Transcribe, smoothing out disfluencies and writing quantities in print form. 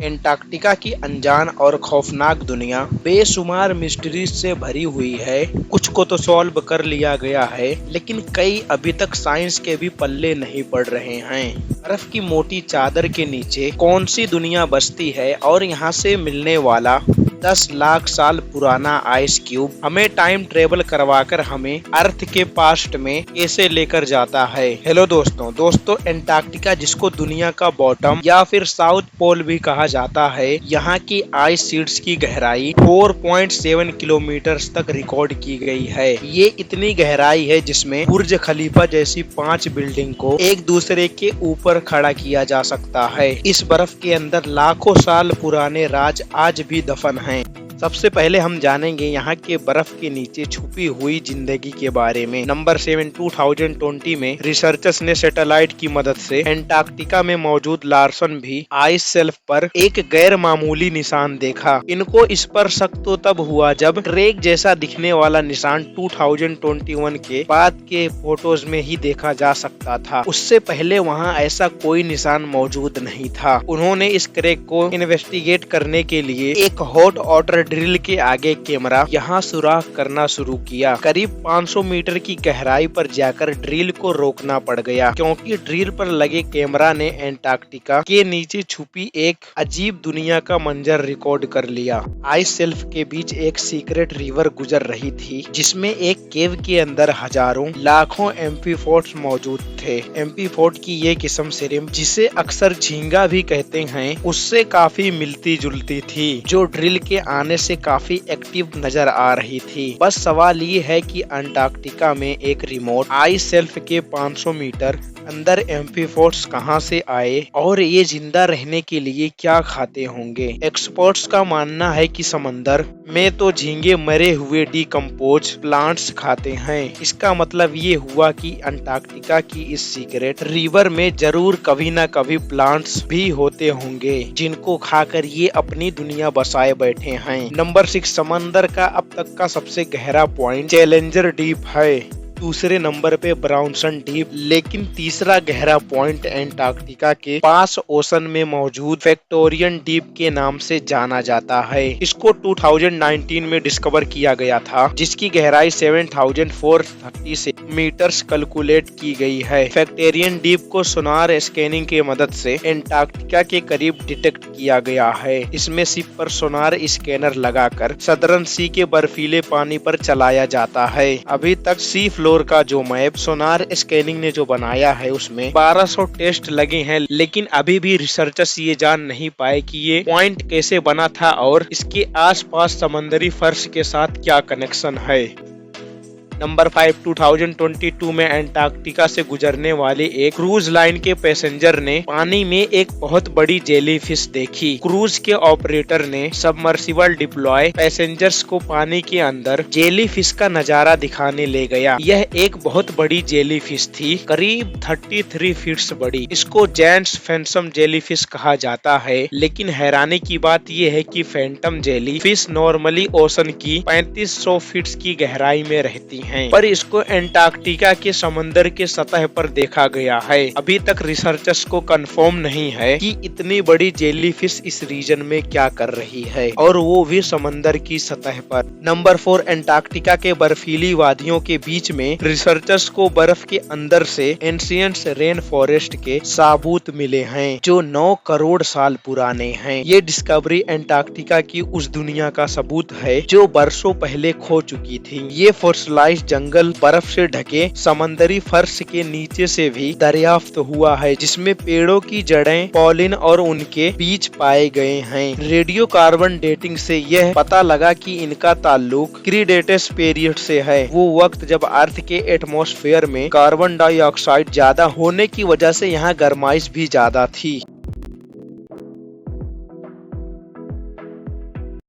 Antarctica की अनजान और खौफनाक दुनिया बेशुमार मिस्ट्रीज से भरी हुई है। कुछ को तो सॉल्व कर लिया गया है, लेकिन कई अभी तक साइंस के भी पल्ले नहीं पड़ रहे हैं। बर्फ की मोटी चादर के नीचे कौन सी दुनिया बसती है और यहाँ से मिलने वाला 10 लाख साल पुराना आइस क्यूब हमें टाइम ट्रेवल करवाकर हमें अर्थ के पास्ट में कैसे लेकर जाता है। हेलो दोस्तों एंटार्क्टिका, जिसको दुनिया का बॉटम या फिर साउथ पोल भी कहा जाता है, यहाँ की आइस शीट्स की गहराई 4.7 किलोमीटर तक रिकॉर्ड की गई है। ये इतनी गहराई है जिसमें बुर्ज खलीफा जैसी 5 बिल्डिंग को एक दूसरे के ऊपर खड़ा किया जा सकता है। इस बर्फ के अंदर लाखों साल पुराने राज आज भी दफन हैं। सबसे पहले हम जानेंगे यहाँ के बर्फ के नीचे छुपी हुई जिंदगी के बारे में। नंबर 7, 2020 में रिसर्चर्स ने सैटेलाइट की मदद से एंटार्क्टिका में मौजूद लार्सन भी आइस शेल्फ पर एक गैर मामूली निशान देखा। इनको इस पर शक तो तब हुआ जब ट्रेक जैसा दिखने वाला निशान 2021 के बाद के फोटोज में ही देखा जा सकता था। उससे पहले वहाँ ऐसा कोई निशान मौजूद नहीं था। उन्होंने इस क्रैक को इन्वेस्टिगेट करने के लिए एक हॉट वाटर ड्रिल के आगे कैमरा यहाँ सुराख करना शुरू किया। करीब 500 मीटर की गहराई पर जाकर ड्रिल को रोकना पड़ गया, क्योंकि ड्रिल पर लगे कैमरा ने एंटार्क्टिका के नीचे छुपी एक अजीब दुनिया का मंजर रिकॉर्ड कर लिया। आइस शेल्फ के बीच एक सीक्रेट रिवर गुजर रही थी, जिसमें एक केव के अंदर हजारों लाखों एम्फीफोर्ड्स मौजूद थे। एम्फीफोर्ड की ये किस्म सिरिम, जिसे अक्सर झींगा भी कहते हैं, उससे काफी मिलती जुलती थी, जो ड्रिल के आने से काफी एक्टिव नजर आ रही थी। बस सवाल ये है कि अंटार्कटिका में एक रिमोट आइस शेल्फ के 500 मीटर अंदर एम्फीफोर्ड्स कहां से आए और ये जिंदा रहने के लिए क्या खाते होंगे। एक्सपर्ट्स का मानना है कि समंदर में तो झींगे मरे हुए डिकम्पोज प्लांट्स खाते हैं। इसका मतलब ये हुआ कि अंटार्कटिका की इस सीक्रेट रिवर में जरूर कभी न कभी प्लांट्स भी होते होंगे, जिनको खाकर ये अपनी दुनिया बसाए बैठे हैं। नंबर 6, समंदर का अब तक का सबसे गहरा पॉइंट चैलेंजर डीप है। दूसरे नंबर पे ब्राउनसन डीप, लेकिन तीसरा गहरा पॉइंट एंटार्क्टिका के पास ओशन में मौजूद फैक्टोरियन डीप के नाम से जाना जाता है। इसको 2019 में डिस्कवर किया गया था, जिसकी गहराई 7436 मीटर्स कैलकुलेट की गई है। फैक्टोरियन डीप को सोनार स्कैनिंग के मदद से एंटार्क्टिका के करीब डिटेक्ट किया गया है। इसमें शिप पर सोनार स्कैनर लगाकर सदर्न सी के बर्फीले पानी पर चलाया जाता है। अभी तक सी फ्लोर का जो मैप सोनार स्कैनिंग ने जो बनाया है, उसमें 1200 टेस्ट लगे हैं, लेकिन अभी भी रिसर्चर्स ये जान नहीं पाए कि ये पॉइंट कैसे बना था और इसके आसपास समंदरी फर्श के साथ क्या कनेक्शन है। नंबर 5, 2022 में एंटार्क्टिका से गुजरने वाले एक क्रूज लाइन के पैसेंजर ने पानी में एक बहुत बड़ी जेलीफिश देखी। क्रूज के ऑपरेटर ने सबमर्सिबल डिप्लॉय पैसेंजर्स को पानी के अंदर जेलीफिश का नजारा दिखाने ले गया। यह एक बहुत बड़ी जेलीफिश थी, करीब 33 फीट बड़ी। इसको जेंट्स फैंटम जेलीफिश कहा जाता है, लेकिन हैरानी की बात यह है कि फैंटम जेलीफिश नॉर्मली ओशन की 3500 फीट की गहराई में रहती है, पर इसको एंटार्क्टिका के समंदर के सतह पर देखा गया है। अभी तक रिसर्चर्स को कंफर्म नहीं है कि इतनी बड़ी जेलीफिश इस रीजन में क्या कर रही है, और वो भी समंदर की सतह पर। नंबर 4, एंटार्क्टिका के बर्फीली वादियों के बीच में रिसर्चर्स को बर्फ के अंदर से एंशिएंट रेन फॉरेस्ट के साबूत मिले हैं, जो 9 करोड़ साल पुराने हैं। ये डिस्कवरी एंटार्क्टिका की उस दुनिया का सबूत है जो बरसों पहले खो चुकी थी। ये फॉसिलाइज्ड जंगल बर्फ से ढके समंदरी फर्श के नीचे से भी दरियाफ्त हुआ है, जिसमें पेड़ों की जड़ें, पॉलिन और उनके बीज पाए गए हैं। रेडियो कार्बन डेटिंग से यह पता लगा कि इनका ताल्लुक क्रीटेशियस पीरियड से है, वो वक्त जब अर्थ के एटमॉस्फेयर में कार्बन डाइऑक्साइड ज्यादा होने की वजह से यहाँ गर्माइश भी ज्यादा थी।